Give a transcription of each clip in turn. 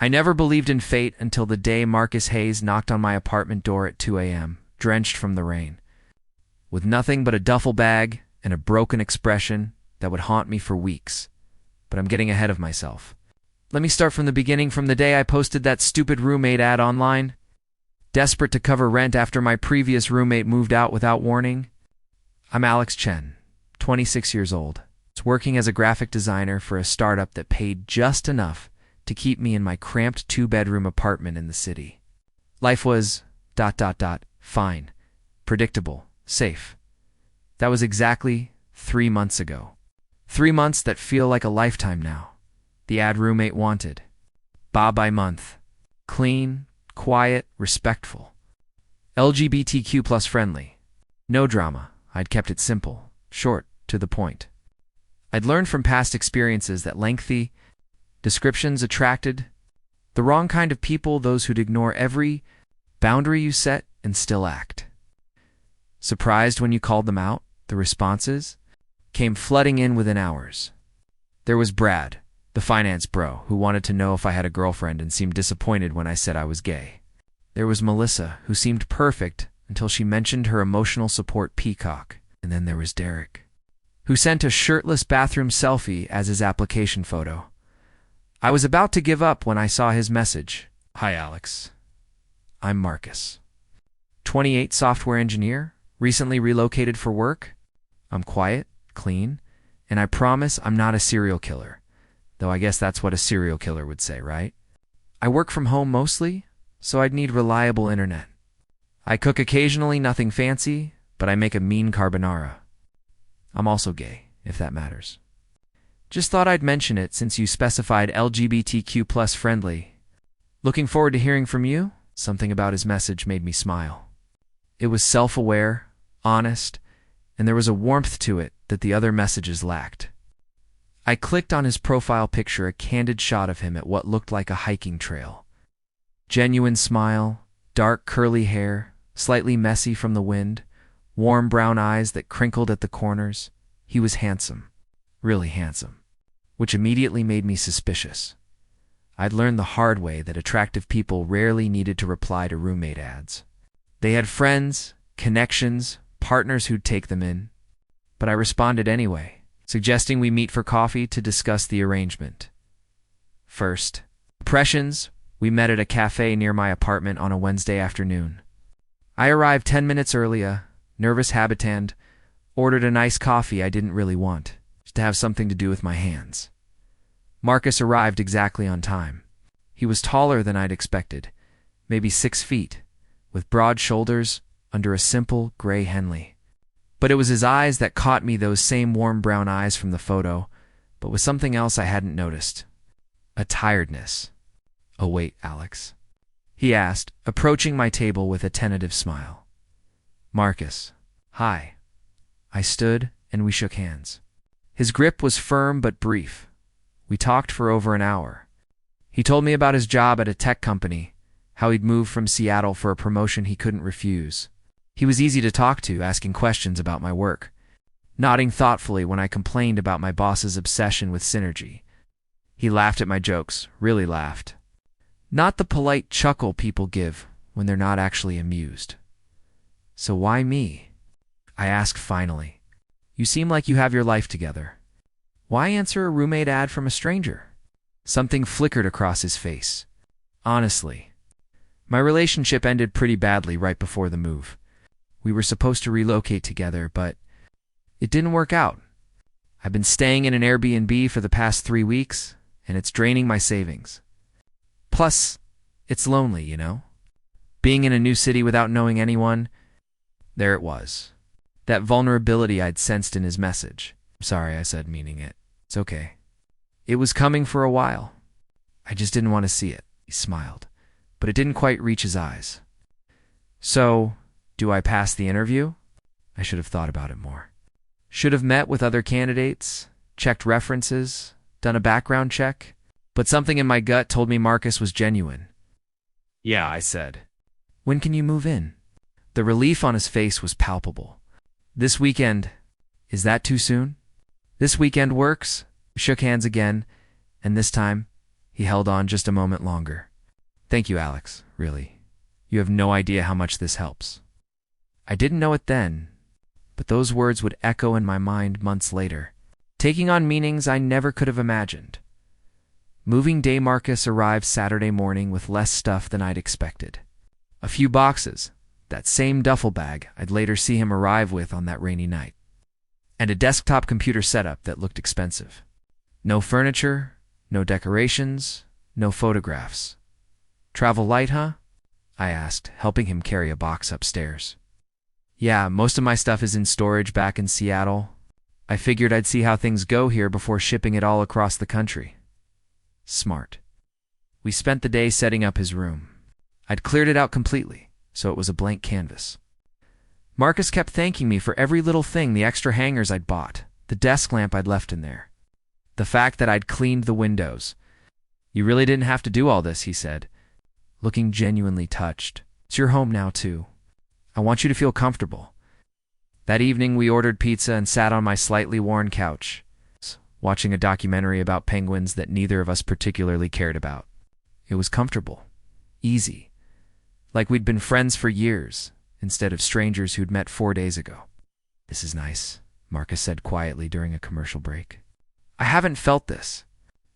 I never believed in fate until the day Marcus Hayes knocked on my apartment door at 2 a.m., drenched from the rain, with nothing but a duffel bag and a broken expression that would haunt me for weeks. But I'm getting ahead of myself. Let me start from the beginning, from the day I posted that stupid roommate ad online. Desperate to cover rent after my previous roommate moved out without warning. I'm Alex Chen, 26 years old, working as a graphic designer for a startup that paid just enough to keep me in my cramped 2-bedroom apartment in the city. Life was ... fine, predictable, safe. That was exactly 3 months ago. 3 months that feel like a lifetime now. The ad roommate wanted. Ba by month. Clean, quiet, respectful. LGBTQ plus friendly. No drama. I'd kept it simple, short, to the point. I'd learned from past experiences that lengthy descriptions attracted the wrong kind of people, those who'd ignore every boundary you set and still act. Surprised when you called them out, the responses came flooding in within hours. There was Brad, the finance bro, who wanted to know if I had a girlfriend and seemed disappointed when I said I was gay. There was Melissa, who seemed perfect until she mentioned her emotional support peacock. And then there was Derek, who sent a shirtless bathroom selfie as his application photo. I was about to give up when I saw his message. Hi, Alex. I'm Marcus. 28, software engineer, recently relocated for work. I'm quiet, clean, and I promise I'm not a serial killer, though I guess that's what a serial killer would say, right? I work from home mostly, so I'd need reliable internet. I cook occasionally, nothing fancy, but I make a mean carbonara. I'm also gay, if that matters. Just thought I'd mention it since you specified LGBTQ plus friendly. Looking forward to hearing from you. Something about his message made me smile. It was self-aware, honest, and there was a warmth to it that the other messages lacked. I clicked on his profile picture, a candid shot of him at what looked like a hiking trail. Genuine smile, dark curly hair, slightly messy from the wind, warm brown eyes that crinkled at the corners. He was handsome, really handsome, which immediately made me suspicious. I'd learned the hard way that attractive people rarely needed to reply to roommate ads. They had friends, connections, partners who'd take them in. But I responded anyway, suggesting we meet for coffee to discuss the arrangement. First, impressions. We met at a cafe near my apartment on a Wednesday afternoon. I arrived 10 minutes earlier, nervous habitant, ordered a nice coffee I didn't really want, just to have something to do with my hands. Marcus arrived exactly on time. He was taller than I'd expected, maybe 6 feet, with broad shoulders under a simple gray Henley. But it was his eyes that caught me, those same warm brown eyes from the photo, but with something else I hadn't noticed. A tiredness. Oh wait, Alex, he asked, approaching my table with a tentative smile. Marcus, hi. I stood and we shook hands. His grip was firm but brief. We talked for over an hour. He told me about his job at a tech company, how he'd moved from Seattle for a promotion he couldn't refuse. He was easy to talk to, asking questions about my work, nodding thoughtfully when I complained about my boss's obsession with synergy. He laughed at my jokes, really laughed. Not the polite chuckle people give when they're not actually amused. So why me? I asked finally. You seem like you have your life together. Why answer a roommate ad from a stranger? Something flickered across his face. Honestly, my relationship ended pretty badly right before the move. We were supposed to relocate together, but it didn't work out. I've been staying in an Airbnb for the past 3 weeks, and it's draining my savings. Plus, it's lonely, you know? Being in a new city without knowing anyone. There it was. That vulnerability I'd sensed in his message. Sorry, I said, meaning it. It's okay. It was coming for a while. I just didn't want to see it. He smiled, but it didn't quite reach his eyes. So, do I pass the interview? I should have thought about it more. Should have met with other candidates, checked references, done a background check. But something in my gut told me Marcus was genuine. Yeah, I said. When can you move in? The relief on his face was palpable. This weekend. Is that too soon? This weekend works. We shook hands again, and this time, He held on just a moment longer. Thank you, Alex, really. You have no idea how much this helps. I didn't know it then, but those words would echo in my mind months later, taking on meanings I never could have imagined. Moving day Marcus arrived Saturday morning with less stuff than I'd expected. A few boxes, that same duffel bag I'd later see him arrive with on that rainy night, and a desktop computer setup that looked expensive. No furniture, no decorations, no photographs. Travel light, huh? I asked, helping him carry a box upstairs. Yeah, most of my stuff is in storage back in Seattle. I figured I'd see how things go here before shipping it all across the country. Smart. We spent the day setting up his room. I'd cleared it out completely, so it was a blank canvas. Marcus kept thanking me for every little thing, the extra hangers I'd bought, the desk lamp I'd left in there, the fact that I'd cleaned the windows. You really didn't have to do all this, he said, looking genuinely touched. It's your home now, too. I want you to feel comfortable. That evening, we ordered pizza and sat on my slightly worn couch, watching a documentary about penguins that neither of us particularly cared about. It was comfortable, easy, like we'd been friends for years, instead of strangers who'd met 4 days ago. This is nice, Marcus said quietly during a commercial break. I haven't felt this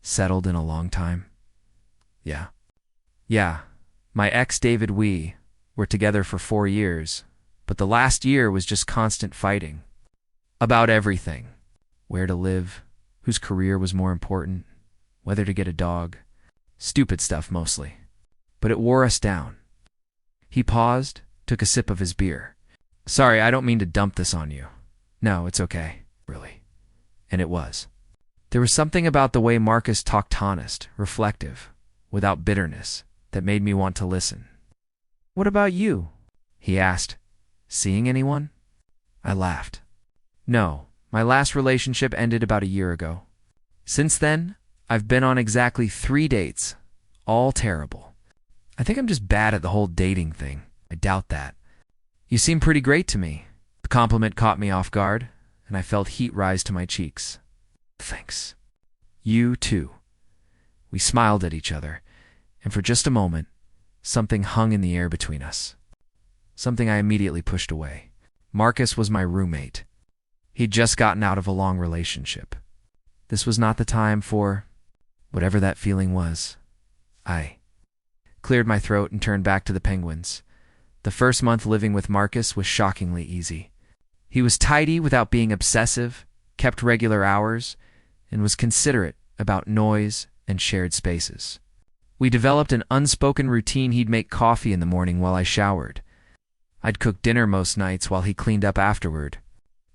settled in a long time. Yeah, my ex David, we were together for 4 years, but the last year was just constant fighting. About everything. Where to live, whose career was more important, whether to get a dog. Stupid stuff mostly. But it wore us down. He paused, took a sip of his beer. Sorry, I don't mean to dump this on you. No, it's okay, really. And it was. There was something about the way Marcus talked, honest, reflective, without bitterness, that made me want to listen. What about you? He asked. Seeing anyone? I laughed. No, my last relationship ended about a year ago. Since then, I've been on exactly 3 dates, all terrible. I think I'm just bad at the whole dating thing. I doubt that. You seem pretty great to me. The compliment caught me off guard, and I felt heat rise to my cheeks. Thanks. You too. We smiled at each other, and for just a moment, something hung in the air between us. Something I immediately pushed away. Marcus was my roommate. He'd just gotten out of a long relationship. This was not the time for whatever that feeling was. I cleared my throat and turned back to the penguins. The first month living with Marcus was shockingly easy. He was tidy without being obsessive, kept regular hours, and was considerate about noise and shared spaces. We developed an unspoken routine. He'd make coffee in the morning while I showered. I'd cook dinner most nights while he cleaned up afterward.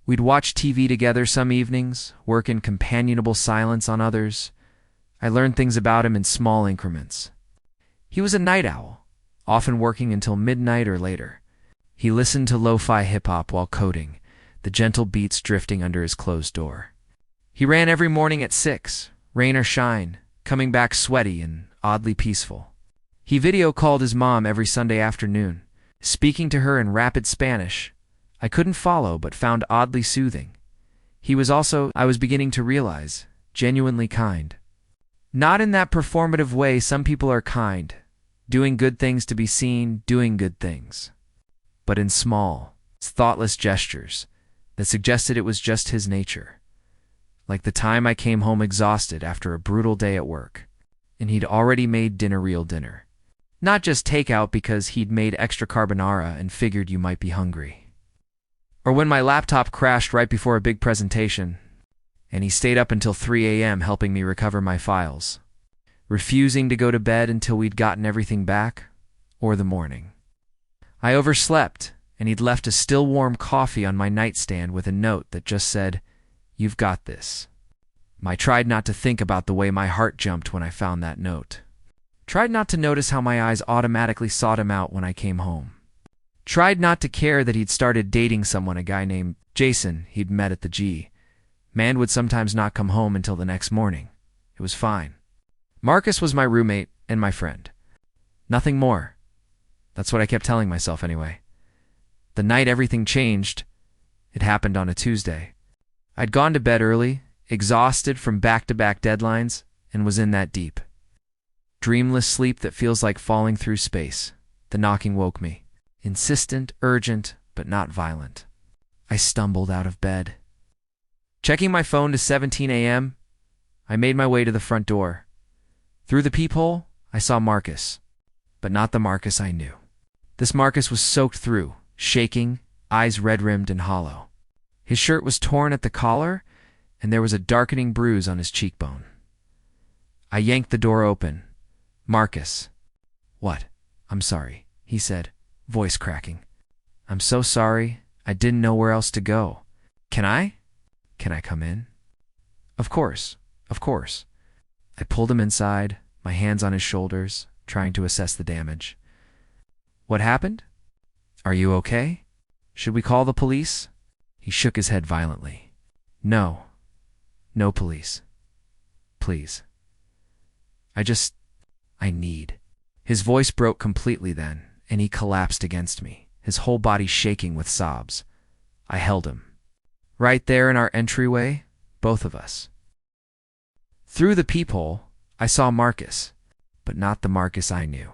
We'd watch TV together some evenings, work in companionable silence on others. I learned things about him in small increments. He was a night owl, often working until midnight or later. He listened to lo-fi hip-hop while coding, the gentle beats drifting under his closed door. He ran every morning at 6, rain or shine, coming back sweaty and oddly peaceful. He video called his mom every Sunday afternoon, speaking to her in rapid Spanish. I couldn't follow but found oddly soothing. He was also, I was beginning to realize, genuinely kind. Not in that performative way some people are kind, doing good things to be seen, doing good things. But in small, thoughtless gestures that suggested it was just his nature. Like the time I came home exhausted after a brutal day at work, and he'd already made dinner, real dinner. Not just takeout because he'd made extra carbonara and figured you might be hungry. Or when my laptop crashed right before a big presentation, and he stayed up until 3 a.m. helping me recover my files, refusing to go to bed until we'd gotten everything back, or the morning. I overslept, and he'd left a still warm coffee on my nightstand with a note that just said, "You've got this." I tried not to think about the way my heart jumped when I found that note. Tried not to notice how my eyes automatically sought him out when I came home. Tried not to care that he'd started dating someone, a guy named Jason he'd met at the G. Man would sometimes not come home until the next morning. It was fine. Marcus was my roommate and my friend. Nothing more. That's what I kept telling myself anyway. The night everything changed, it happened on a Tuesday. I'd gone to bed early, exhausted from back-to-back deadlines, and was in that deep. Dreamless sleep that feels like falling through space. The knocking woke me. Insistent, urgent, but not violent. I stumbled out of bed. Checking my phone to 17 a.m., I made my way to the front door. Through the peephole, I saw Marcus, but not the Marcus I knew. This Marcus was soaked through, shaking, eyes red-rimmed and hollow. His shirt was torn at the collar, and there was a darkening bruise on his cheekbone. I yanked the door open. Marcus. "What? I'm sorry," he said, voice cracking. "I'm so sorry. I didn't know where else to go. Can I come in?" Of course. I pulled him inside, my hands on his shoulders, trying to assess the damage. "What happened? Are you okay? Should we call the police?" He shook his head violently. No police. Please. I need." His voice broke completely then, and he collapsed against me, his whole body shaking with sobs. I held him. Right there in our entryway, both of us. Through the peephole, I saw Marcus, but not the Marcus I knew.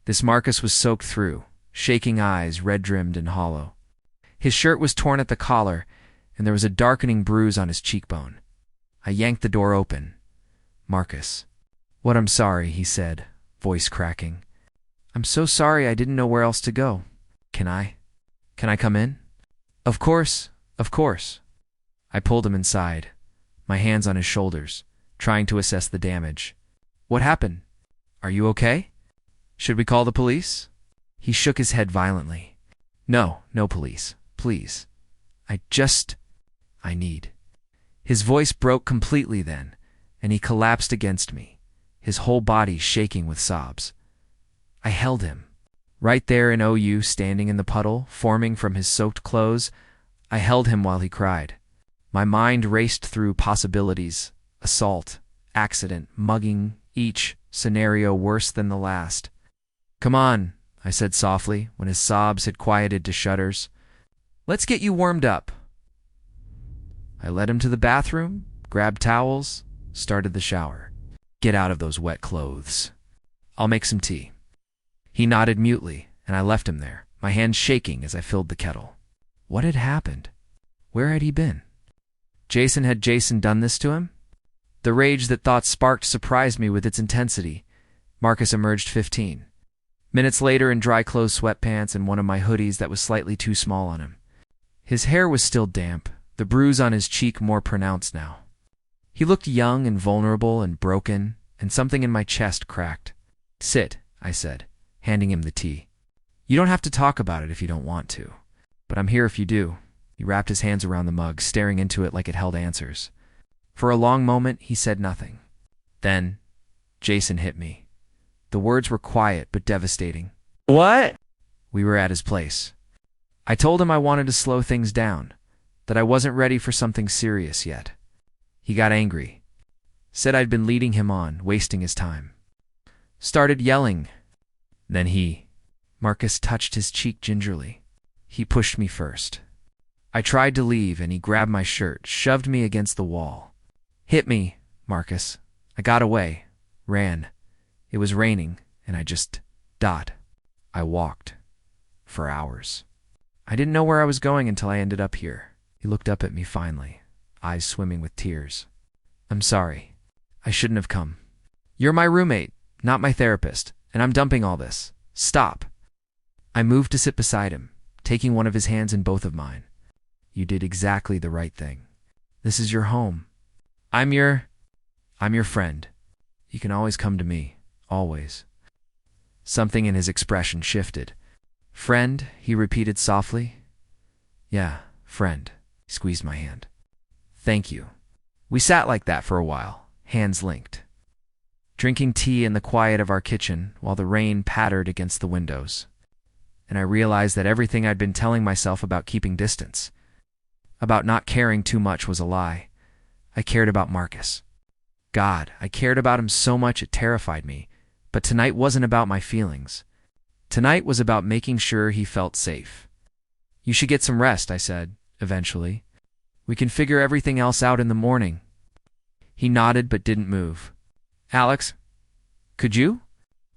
This Marcus was soaked through, shaking eyes, red-rimmed and hollow. His shirt was torn at the collar, and there was a darkening bruise on his cheekbone. I yanked the door open. Marcus. "What, I'm sorry," he said, voice cracking. "I'm so sorry I didn't know where else to go. Can I come in?" Of course. I pulled him inside, my hands on his shoulders, trying to assess the damage. "What happened? Are you okay? Should we call the police?" He shook his head violently. No police. Please. I need." His voice broke completely then, and he collapsed against me, his whole body shaking with sobs. I held him. Right there in OU, standing in the puddle, forming from his soaked clothes, I held him while he cried. My mind raced through possibilities: assault, accident, mugging, each scenario worse than the last. "Come on," I said softly, when his sobs had quieted to shudders. "Let's get you warmed up." I led him to the bathroom, grabbed towels, started the shower. "Get out of those wet clothes. I'll make some tea." He nodded mutely, and I left him there, my hands shaking as I filled the kettle. What had happened? Where had he been? Had Jason done this to him? The rage that thought sparked surprised me with its intensity. Marcus emerged 15 minutes later in dry-clothes sweatpants and one of my hoodies that was slightly too small on him. His hair was still damp, the bruise on his cheek more pronounced now. He looked young and vulnerable and broken, and something in my chest cracked. "Sit," I said, handing him the tea. "You don't have to talk about it if you don't want to, but I'm here if you do." He wrapped his hands around the mug, staring into it like it held answers. For a long moment, he said nothing. Then, Jason hit me. The words were quiet but devastating. "What?" We were at his place. I told him I wanted to slow things down, that I wasn't ready for something serious yet. He got angry. Said I'd been leading him on, wasting his time. Started yelling. Then Marcus touched his cheek gingerly. He pushed me first. I tried to leave, and he grabbed my shirt, shoved me against the wall. "Hit me, Marcus." I got away, ran. It was raining, and I walked. For hours. I didn't know where I was going until I ended up here. He looked up at me finally, eyes swimming with tears. "I'm sorry. I shouldn't have come. You're my roommate, not my therapist, and I'm dumping all this. Stop." I moved to sit beside him, taking one of his hands in both of mine. "You did exactly the right thing. This is your home. I'm your friend. You can always come to me, always." Something in his expression shifted. "Friend," he repeated softly. "Yeah, friend." He squeezed my hand. "Thank you." We sat like that for a while, hands linked, drinking tea in the quiet of our kitchen while the rain pattered against the windows. And I realized that everything I'd been telling myself about keeping distance, about not caring too much, was a lie. I cared about Marcus. God, I cared about him so much it terrified me. But tonight wasn't about my feelings. Tonight was about making sure he felt safe. "You should get some rest," I said, eventually. "We can figure everything else out in the morning." He nodded but didn't move. "Alex, could you?"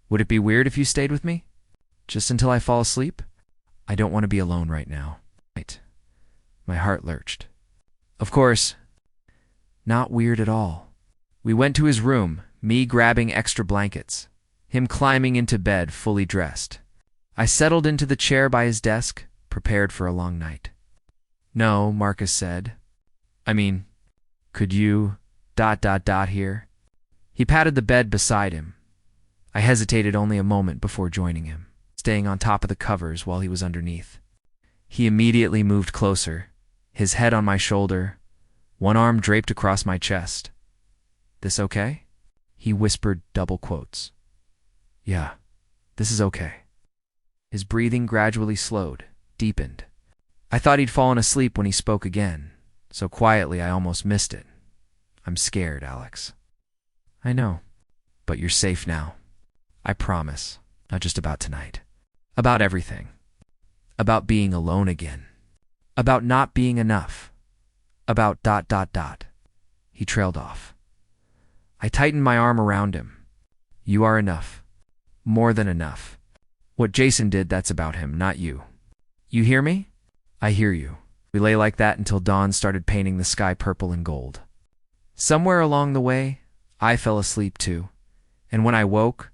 Would it be weird if you stayed with me? Just until I fall asleep? I don't want to be alone right now. Right. My heart lurched. Of course, not weird at all. We went to his room, me grabbing extra blankets, him climbing into bed fully dressed. I settled into the chair by his desk, prepared for a long night. No, Marcus said. I mean, could you... here? He patted the bed beside him. I hesitated only a moment before joining him, staying on top of the covers while he was underneath. He immediately moved closer, his head on my shoulder, one arm draped across my chest. This okay? He whispered double quotes. Yeah, this is okay. His breathing gradually slowed, deepened. I thought he'd fallen asleep when he spoke again, so quietly I almost missed it. I'm scared, Alex. I know, but you're safe now. I promise, not just about tonight. About everything. About being alone again. About not being enough. About ... He trailed off. I tightened my arm around him. You are enough. More than enough. What Jason did, that's about him, not you. You hear me? I hear you. We lay like that until dawn started painting the sky purple and gold. Somewhere along the way, I fell asleep too, and when I woke,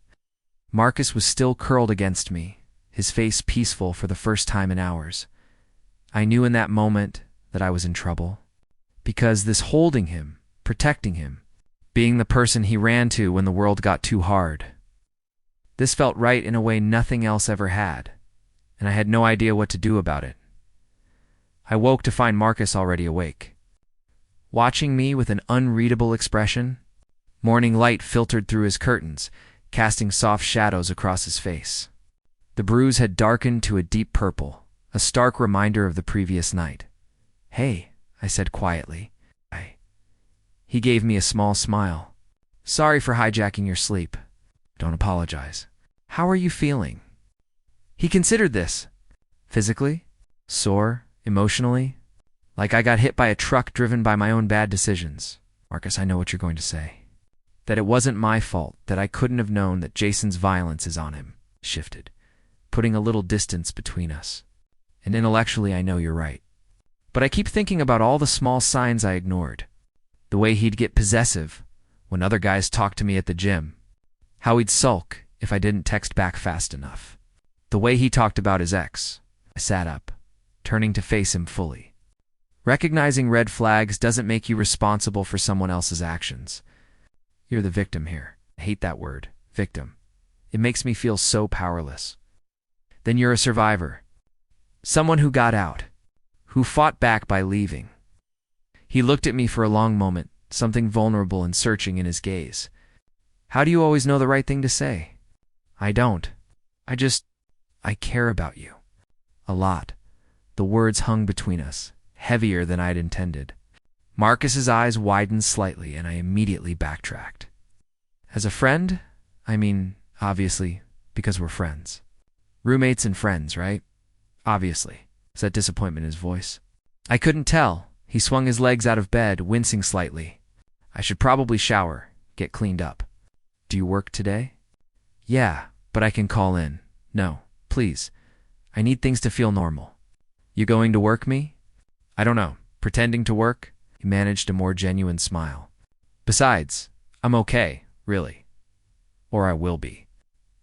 Marcus was still curled against me, his face peaceful for the first time in hours. I knew in that moment that I was in trouble, because this holding him, protecting him, being the person he ran to when the world got too hard, this felt right in a way nothing else ever had, and I had no idea what to do about it. I woke to find Marcus already awake, watching me with an unreadable expression. Morning light filtered through his curtains, casting soft shadows across his face. The bruise had darkened to a deep purple, a stark reminder of the previous night. Hey, I said quietly. He gave me a small smile. Sorry for hijacking your sleep. Don't apologize. How are you feeling? He considered this. Physically? Sore? Emotionally? Like I got hit by a truck driven by my own bad decisions. Marcus, I know what you're going to say. That it wasn't my fault, that I couldn't have known that Jason's violence is on him. Shifted, putting a little distance between us. And intellectually, I know you're right. But I keep thinking about all the small signs I ignored. The way he'd get possessive when other guys talked to me at the gym. How he'd sulk if I didn't text back fast enough. The way he talked about his ex. I sat up, turning to face him fully. Recognizing red flags doesn't make you responsible for someone else's actions. You're the victim here. I hate that word, victim. It makes me feel so powerless. Then you're a survivor. Someone who got out. Who fought back by leaving. He looked at me for a long moment, something vulnerable and searching in his gaze. How do you always know the right thing to say? I don't. I care about you. A lot. The words hung between us, heavier than I'd intended. Marcus's eyes widened slightly, and I immediately backtracked. As a friend? I mean, obviously, because we're friends. Roommates and friends, right? Obviously, said disappointment in his voice. I couldn't tell. He swung his legs out of bed, wincing slightly. I should probably shower, get cleaned up. Do you work today? Yeah, but I can call in. No, please. I need things to feel normal. You going to work me? I don't know. Pretending to work? He managed a more genuine smile. Besides, I'm okay, really. Or I will be.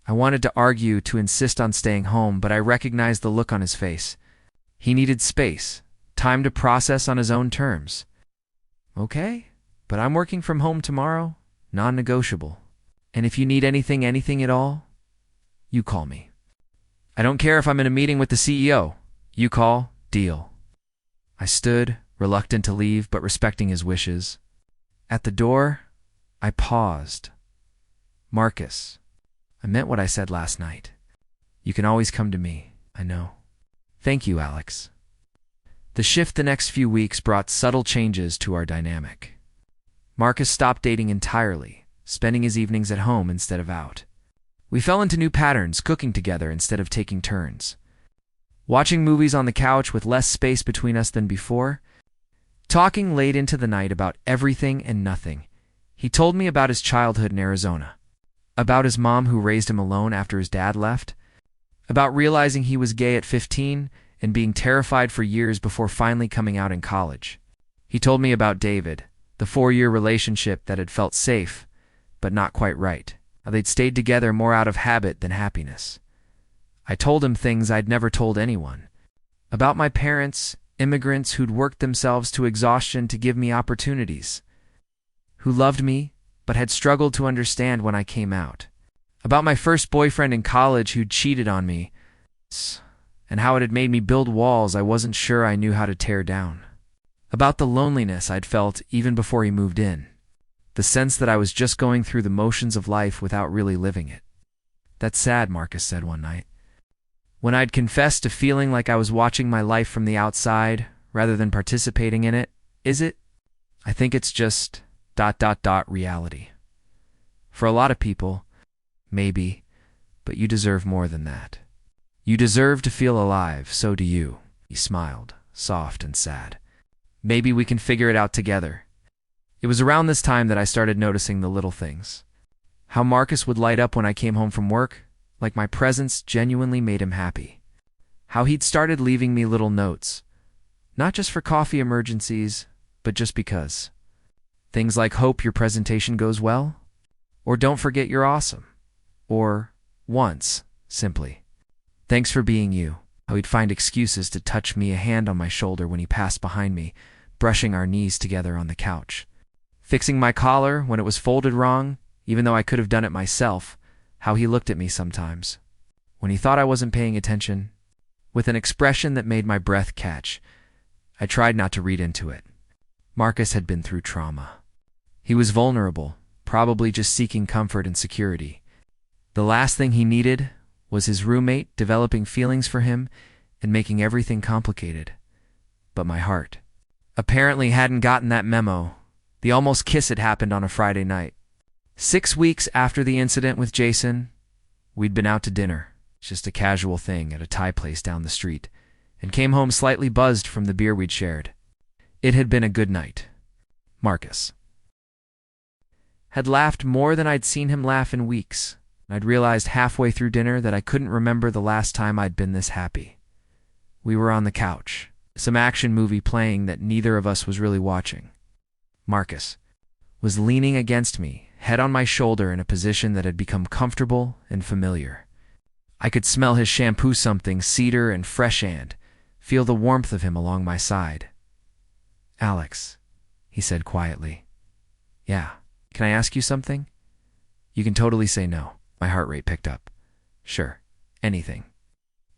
I wanted to argue, to insist on staying home, but I recognized the look on his face. He needed space, time to process on his own terms. Okay, but I'm working from home tomorrow, non-negotiable. And if you need anything at all, you call me. I don't care if I'm in a meeting with the CEO. You call, deal. I stood, reluctant to leave, but respecting his wishes. At the door, I paused. Marcus, I meant what I said last night. You can always come to me, I know. Thank you, Alex. The shift the next few weeks brought subtle changes to our dynamic. Marcus stopped dating entirely, spending his evenings at home instead of out. We fell into new patterns, cooking together instead of taking turns. Watching movies on the couch with less space between us than before. Talking late into the night about everything and nothing. He told me about his childhood in Arizona. About his mom who raised him alone after his dad left. About realizing he was gay at 15 and being terrified for years before finally coming out in college. He told me about David, the 4-year relationship that had felt safe, but not quite right. How they'd stayed together more out of habit than happiness. I told him things I'd never told anyone. About my parents, immigrants who'd worked themselves to exhaustion to give me opportunities. Who loved me, but had struggled to understand when I came out. About my first boyfriend in college who'd cheated on me, and how it had made me build walls I wasn't sure I knew how to tear down. About the loneliness I'd felt even before he moved in. The sense that I was just going through the motions of life without really living it. "That's sad," Marcus said one night. When I'd confessed to feeling like I was watching my life from the outside rather than participating in it. "Is it? I think it's just ... reality. For a lot of people, maybe, but you deserve more than that. You deserve to feel alive, so do you." He smiled, soft and sad. "Maybe we can figure it out together." It was around this time that I started noticing the little things. How Marcus would light up when I came home from work, like my presence genuinely made him happy. How he'd started leaving me little notes, not just for coffee emergencies, but just because. Things like "Hope your presentation goes well," or "Don't forget you're awesome," or once, simply, "Thanks for being you." How he'd find excuses to touch me, a hand on my shoulder when he passed behind me, brushing our knees together on the couch. Fixing my collar when it was folded wrong, even though I could have done it myself. How he looked at me sometimes, when he thought I wasn't paying attention, with an expression that made my breath catch. I tried not to read into it. Marcus had been through trauma. He was vulnerable, probably just seeking comfort and security. The last thing he needed was his roommate developing feelings for him and making everything complicated. But my heart apparently hadn't gotten that memo. The almost kiss had happened on a Friday night. 6 weeks after the incident with Jason, we'd been out to dinner, just a casual thing at a Thai place down the street, and came home slightly buzzed from the beer we'd shared. It had been a good night. Marcus had laughed more than I'd seen him laugh in weeks. I'd realized halfway through dinner that I couldn't remember the last time I'd been this happy. We were on the couch, some action movie playing that neither of us was really watching. Marcus was leaning against me, head on my shoulder in a position that had become comfortable and familiar. I could smell his shampoo, something cedar and fresh, and feel the warmth of him along my side. "Alex," he said quietly. "Yeah, can I ask you something?" "You can totally say no." My heart rate picked up. "Sure, anything."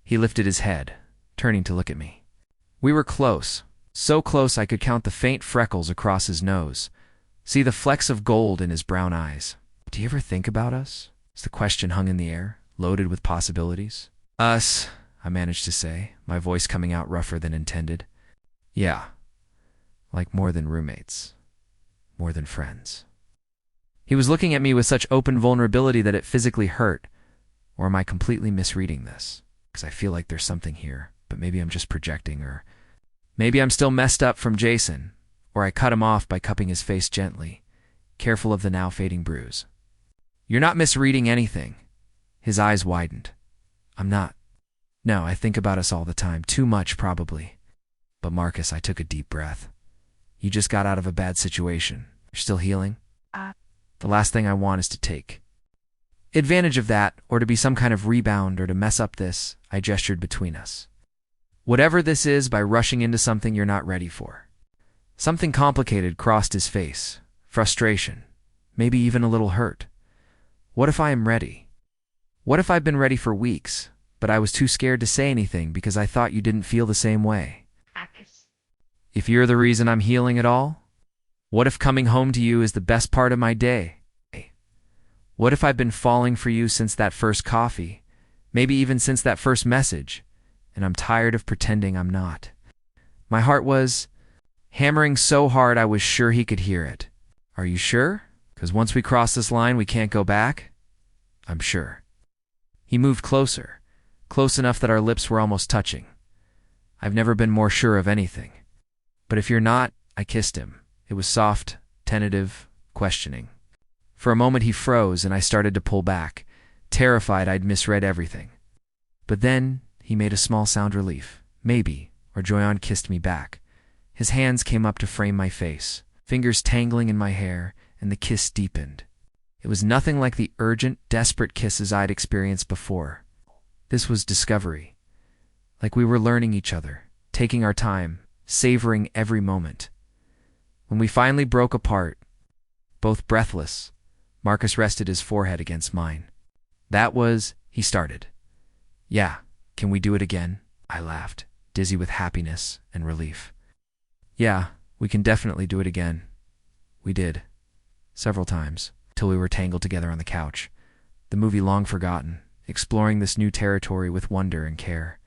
He lifted his head, turning to look at me. We were close, so close I could count the faint freckles across his nose, see the flecks of gold in his brown eyes. "Do you ever think about us?" As the question hung in the air, loaded with possibilities. "Us," I managed to say, my voice coming out rougher than intended. "Yeah, like more than roommates, more than friends." He was looking at me with such open vulnerability that it physically hurt. Or am I completely misreading this? Because I feel like there's something here, but maybe I'm just projecting, or maybe I'm still messed up from Jason, or I cut him off by cupping his face gently, careful of the now fading bruise. "You're not misreading anything." His eyes widened. "I'm not. No, I think about us all the time, too much probably." "But Marcus," I took a deep breath. "You just got out of a bad situation. You're still healing? The last thing I want is to take advantage of that, or to be some kind of rebound, or to mess up this." I gestured between us. "Whatever this is, by rushing into something you're not ready for." Something complicated crossed his face. Frustration. Maybe even a little hurt. What if I am ready? What if I've been ready for weeks, but I was too scared to say anything because I thought you didn't feel the same way? If you're the reason I'm healing at all? What if coming home to you is the best part of my day? What if I've been falling for you since that first coffee, maybe even since that first message, and I'm tired of pretending I'm not? My heart was hammering so hard I was sure he could hear it. "Are you sure? Because once we cross this line, we can't go back?" "I'm sure." He moved closer, close enough that our lips were almost touching. I've never been more sure of anything. "But if you're not," I kissed him. It was soft, tentative, questioning. For a moment he froze and I started to pull back, terrified I'd misread everything. But then he made a small sound relief, maybe, or Joyon kissed me back. His hands came up to frame my face, fingers tangling in my hair, and the kiss deepened. It was nothing like the urgent, desperate kisses I'd experienced before. This was discovery. Like we were learning each other, taking our time, savoring every moment. When we finally broke apart, both breathless, Marcus rested his forehead against mine. He started. "Yeah, can we do it again?" I laughed, dizzy with happiness and relief. "Yeah, we can definitely do it again." We did. Several times, till we were tangled together on the couch, the movie long forgotten, exploring this new territory with wonder and care.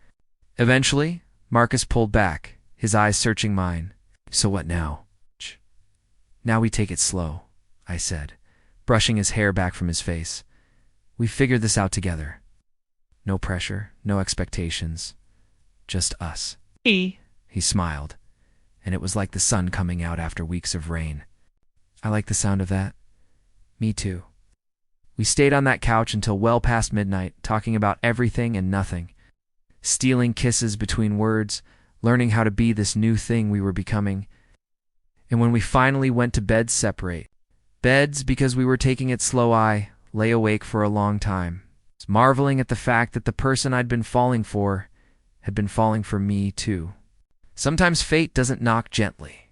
Eventually, Marcus pulled back, his eyes searching mine. "So what now?" "Now we take it slow," I said, brushing his hair back from his face. "We figured this out together. No pressure, no expectations. Just us." He smiled, and it was like the sun coming out after weeks of rain. I like the sound of that. Me too. We stayed on that couch until well past midnight, talking about everything and nothing, stealing kisses between words, learning how to be this new thing we were becoming. And when we finally went to bed separate, beds because we were taking it slow, I lay awake for a long time, marveling at the fact that the person I'd been falling for had been falling for me too. Sometimes fate doesn't knock gently.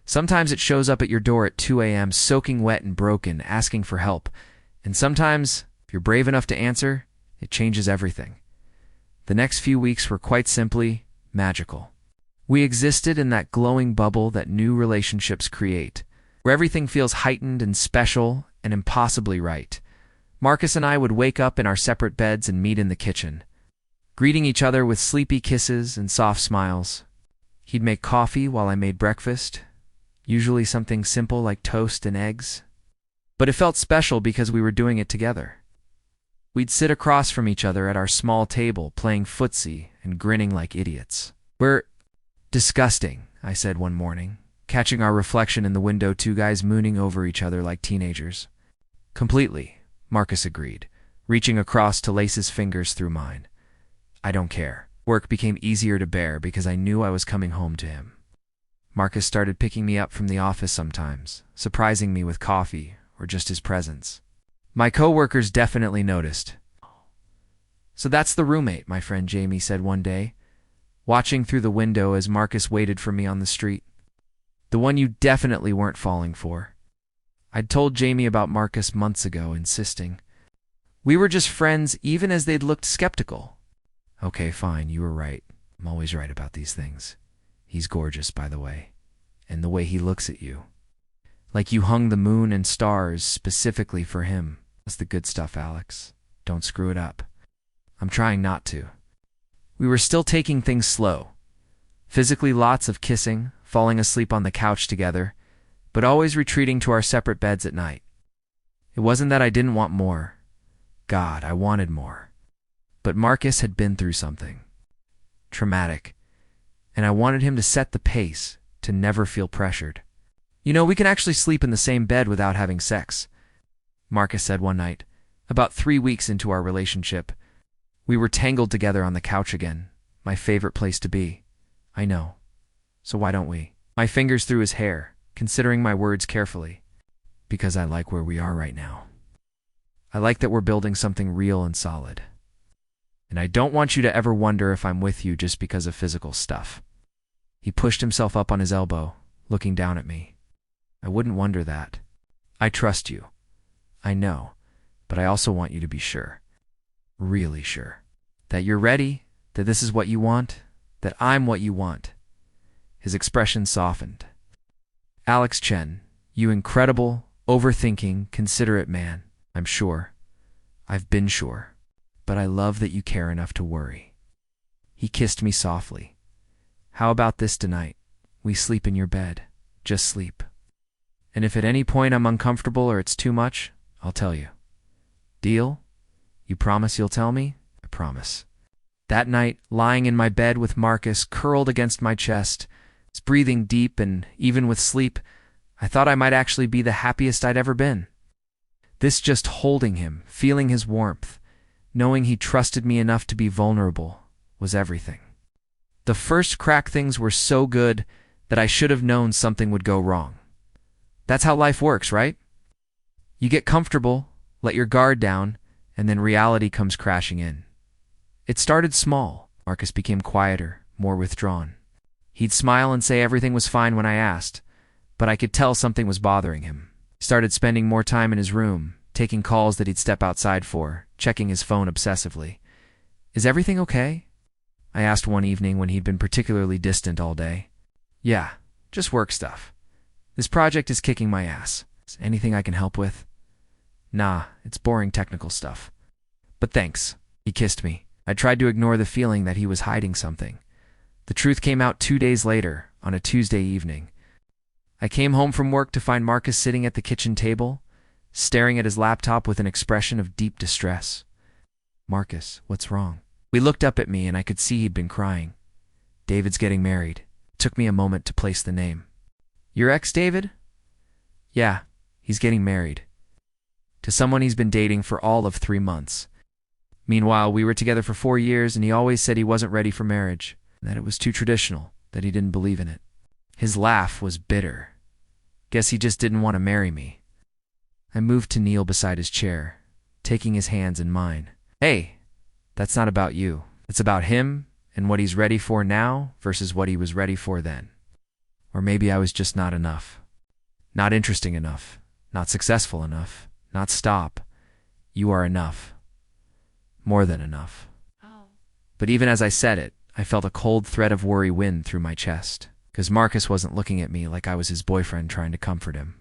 Sometimes it shows up at your door at 2 a.m. soaking wet and broken, asking for help. And sometimes, if you're brave enough to answer, it changes everything. The next few weeks were quite simply magical. We existed in that glowing bubble that new relationships create, where everything feels heightened and special and impossibly right. Marcus and I would wake up in our separate beds and meet in the kitchen, greeting each other with sleepy kisses and soft smiles. He'd make coffee while I made breakfast, usually something simple like toast and eggs. But it felt special because we were doing it together. We'd sit across from each other at our small table, playing footsie and grinning like idiots. "We're disgusting," I said one morning, catching our reflection in the window, two guys mooning over each other like teenagers. "Completely," Marcus agreed, reaching across to lace his fingers through mine. "I don't care." Work became easier to bear because I knew I was coming home to him. Marcus started picking me up from the office sometimes, surprising me with coffee or just his presence. My coworkers definitely noticed. "So that's the roommate," my friend Jamie said one day, watching through the window as Marcus waited for me on the street. "The one you definitely weren't falling for." I'd told Jamie about Marcus months ago, insisting. "We were just friends even as they'd looked skeptical." "Okay, fine, you were right. I'm always right about these things. He's gorgeous, by the way. And the way he looks at you. Like you hung the moon and stars specifically for him. That's the good stuff, Alex. Don't screw it up." I'm trying not to. We were still taking things slow. Physically lots of kissing, falling asleep on the couch together, but always retreating to our separate beds at night. It wasn't that I didn't want more. God, I wanted more. But Marcus had been through something traumatic, and I wanted him to set the pace, to never feel pressured. "You know, we can actually sleep in the same bed without having sex," Marcus said one night, about 3 weeks into our relationship. We were tangled together on the couch again, my favorite place to be. "I know. So why don't we?" My fingers through his hair, considering my words carefully. "Because I like where we are right now. I like that we're building something real and solid. And I don't want you to ever wonder if I'm with you just because of physical stuff." He pushed himself up on his elbow, looking down at me. "I wouldn't wonder that. I trust you. I know, but I also want you to be sure. Really sure. That you're ready, that this is what you want, that I'm what you want." His expression softened. "Alex Chen, you incredible, overthinking, considerate man. I'm sure. I've been sure. But I love that you care enough to worry." He kissed me softly. "How about this tonight? We sleep in your bed. Just sleep. And if at any point I'm uncomfortable or it's too much, I'll tell you. Deal? You promise you'll tell me?" "I promise." That night, lying in my bed with Marcus curled against my chest, breathing deep, and even with sleep, I thought I might actually be the happiest I'd ever been. This just holding him, feeling his warmth, knowing he trusted me enough to be vulnerable, was everything. The first crack things were so good that I should have known something would go wrong. That's how life works, right? You get comfortable, let your guard down, and then reality comes crashing in. It started small. Marcus became quieter, more withdrawn. He'd smile and say everything was fine when I asked, but I could tell something was bothering him. He started spending more time in his room, taking calls that he'd step outside for, checking his phone obsessively. "Is everything okay?" I asked one evening when he'd been particularly distant all day. "Yeah, just work stuff. This project is kicking my ass. Is anything I can help with?" "Nah, it's boring technical stuff. But thanks." He kissed me. I tried to ignore the feeling that he was hiding something. The truth came out 2 days later, on a Tuesday evening. I came home from work to find Marcus sitting at the kitchen table, staring at his laptop with an expression of deep distress. "Marcus, what's wrong?" We looked up at me and I could see he'd been crying. "David's getting married." It took me a moment to place the name. "Your ex, David?" "Yeah, he's getting married. To someone he's been dating for all of 3 months. Meanwhile, we were together for 4 years and he always said he wasn't ready for marriage, that it was too traditional, that he didn't believe in it." His laugh was bitter. "Guess he just didn't want to marry me." I moved to kneel beside his chair, taking his hands in mine. "Hey, that's not about you. It's about him and what he's ready for now versus what he was ready for then. Or maybe I was just not enough. Not interesting enough. Not successful enough. Not stop. You are enough. More than enough." Oh. But even as I said it, I felt a cold thread of worry wind through my chest, because Marcus wasn't looking at me like I was his boyfriend trying to comfort him.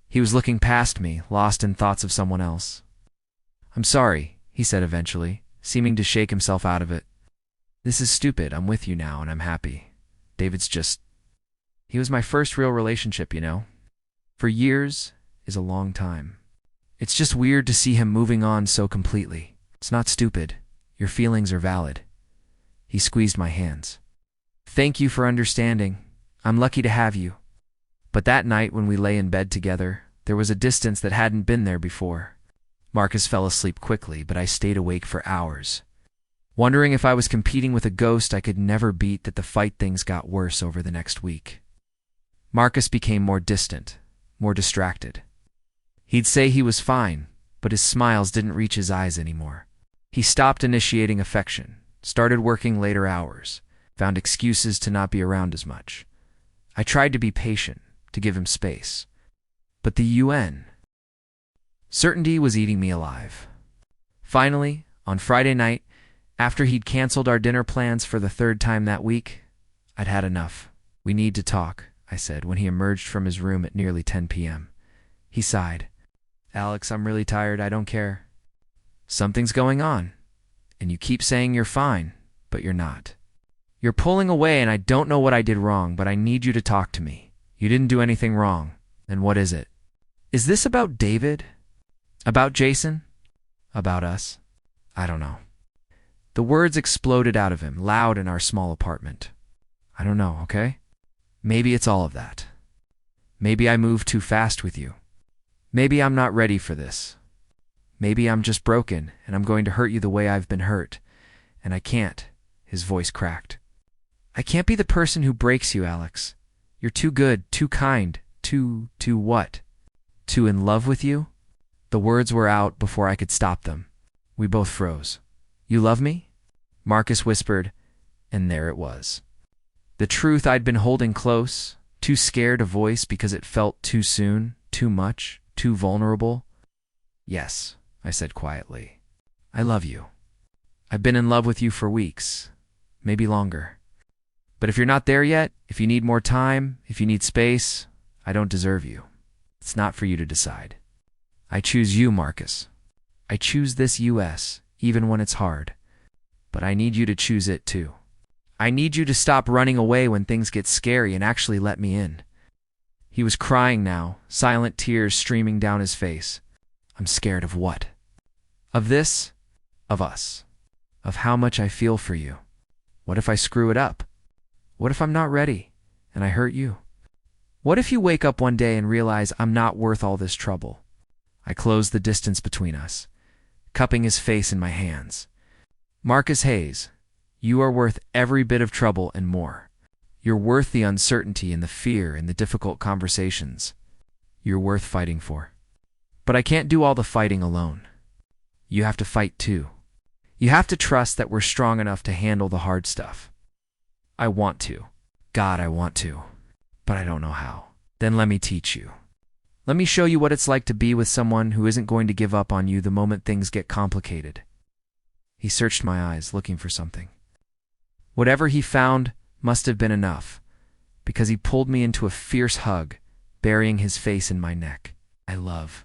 He was looking past me, lost in thoughts of someone else. "I'm sorry," he said eventually, seeming to shake himself out of it. "This is stupid. I'm with you now and I'm happy. David's just... He was my first real relationship, you know. 4 years is a long time. It's just weird to see him moving on so completely. It's not stupid. Your feelings are valid." He squeezed my hands. "Thank you for understanding. I'm lucky to have you." But that night when we lay in bed together, there was a distance that hadn't been there before. Marcus fell asleep quickly, but I stayed awake for hours, wondering if I was competing with a ghost I could never beat. That the fight things got worse over the next week. Marcus became more distant, more distracted. He'd say he was fine, but his smiles didn't reach his eyes anymore. He stopped initiating affection, started working later hours, found excuses to not be around as much. I tried to be patient, to give him space. But the UN. Certainty was eating me alive. Finally, on Friday night, after he'd canceled our dinner plans for the 3rd time that week, I'd had enough. "We need to talk," I said when he emerged from his room at nearly 10 p.m. He sighed. "Alex, I'm really tired. I don't care." "Something's going on. And you keep saying you're fine, but you're not. You're pulling away and I don't know what I did wrong, but I need you to talk to me. You didn't do anything wrong. Then what is it? Is this about David? About Jason? About us? I don't know." The words exploded out of him, loud in our small apartment. "I don't know, okay? Maybe it's all of that. Maybe I moved too fast with you. Maybe I'm not ready for this. Maybe I'm just broken and I'm going to hurt you the way I've been hurt. And I can't." His voice cracked. "I can't be the person who breaks you, Alex. You're too good, too kind, too what? Too in love with you?" The words were out before I could stop them. We both froze. "You love me?" Marcus whispered, and there it was. The truth I'd been holding close, too scared to voice because it felt too soon, too much, too vulnerable. "Yes," I said quietly. "I love you. I've been in love with you for weeks, maybe longer. But if you're not there yet, if you need more time, if you need space, I don't deserve you. It's not for you to decide. I choose you, Marcus. I choose this US, even when it's hard. But I need you to choose it too. I need you to stop running away when things get scary and actually let me in." He was crying now, silent tears streaming down his face. "I'm scared of what?" "Of this, of us, of how much I feel for you. What if I screw it up? What if I'm not ready and I hurt you? What if you wake up one day and realize I'm not worth all this trouble? I closed the distance between us, cupping his face in my hands. Marcus Hayes, you are worth every bit of trouble and more. You're worth the uncertainty and the fear and the difficult conversations. You're worth fighting for. But I can't do all the fighting alone. You have to fight too. You have to trust that we're strong enough to handle the hard stuff. I want to. God, I want to. But I don't know how. Then let me teach you. Let me show you what it's like to be with someone who isn't going to give up on you the moment things get complicated. He searched my eyes, looking for something. Whatever he found must have been enough, because he pulled me into a fierce hug, burying his face in my neck. I love